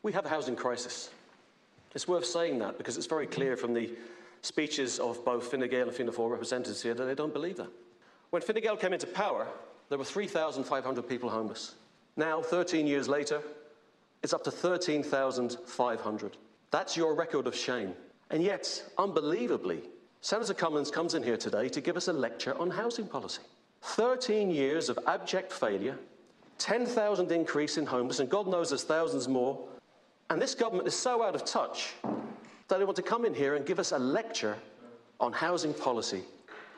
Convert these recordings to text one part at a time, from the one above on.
We have a housing crisis. It's worth saying that because it's very clear from the speeches of both Fine Gael and Fianna Fáil representatives here that they don't believe that. When Fine Gael came into power, there were 3,500 people homeless. Now, 13 years later, it's up to 13,500. That's your record of shame. And yet, unbelievably, Senator Cummins comes in here today to give us a lecture on housing policy. 13 years of abject failure, 10,000 increase in homeless, and God knows there's thousands more. And this government is so out of touch that they want to come in here and give us a lecture on housing policy,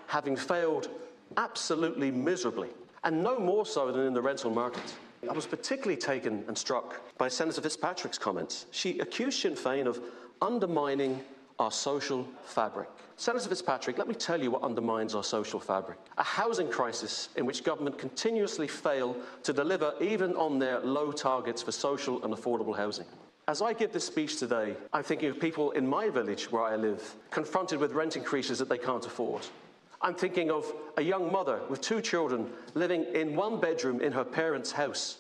having failed absolutely miserably, and no more so than in the rental market. I was particularly taken and struck by Senator Fitzpatrick's comments. She accused Sinn Féin of undermining our social fabric. Senator Fitzpatrick, let me tell you what undermines our social fabric. A housing crisis in which government continuously fail to deliver even on their low targets for social and affordable housing. As I give this speech today, I'm thinking of people in my village where I live, confronted with rent increases that they can't afford. I'm thinking of a young mother with 2 children living in 1 bedroom in her parents' house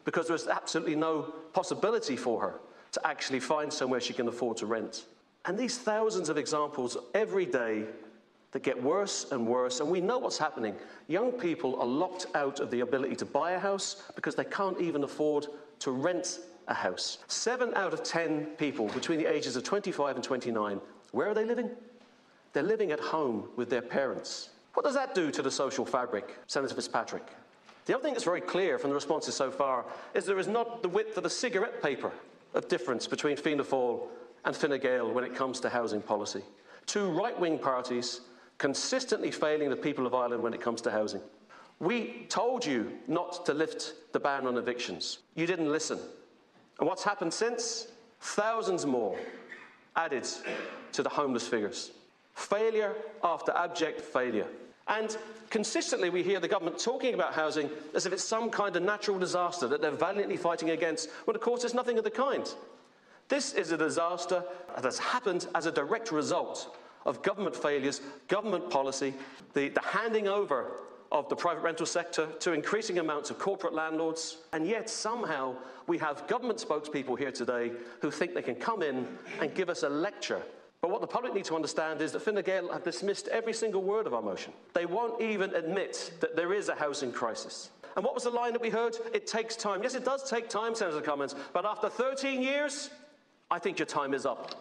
because there's absolutely no possibility for her to actually find somewhere she can afford to rent. And these thousands of examples every day that get worse and worse, and we know what's happening. Young people are locked out of the ability to buy a house because they can't even afford to rent a house. 7 out of 10 people between the ages of 25 and 29, where are they living? They're living at home with their parents. What does that do to the social fabric, Senator Fitzpatrick? The other thing that's very clear from the responses so far is there is not the width of a cigarette paper of difference between Fianna Fáil and Fine Gael when it comes to housing policy. 2 right-wing parties consistently failing the people of Ireland when it comes to housing. We told you not to lift the ban on evictions. You didn't listen. And what's happened since? Thousands more added to the homeless figures. Failure after abject failure. And consistently we hear the government talking about housing as if it's some kind of natural disaster that they're valiantly fighting against, when of course it's nothing of the kind. This is a disaster that has happened as a direct result of government failures, government policy, the handing over of the private rental sector to increasing amounts of corporate landlords, and yet somehow we have government spokespeople here today who think they can come in and give us a lecture. But what the public need to understand is that Fine Gael have dismissed every single word of our motion. They won't even admit that there is a housing crisis. And what was the line that we heard? It takes time. Yes, it does take time, Senator Cummins, but after 13 years, I think your time is up.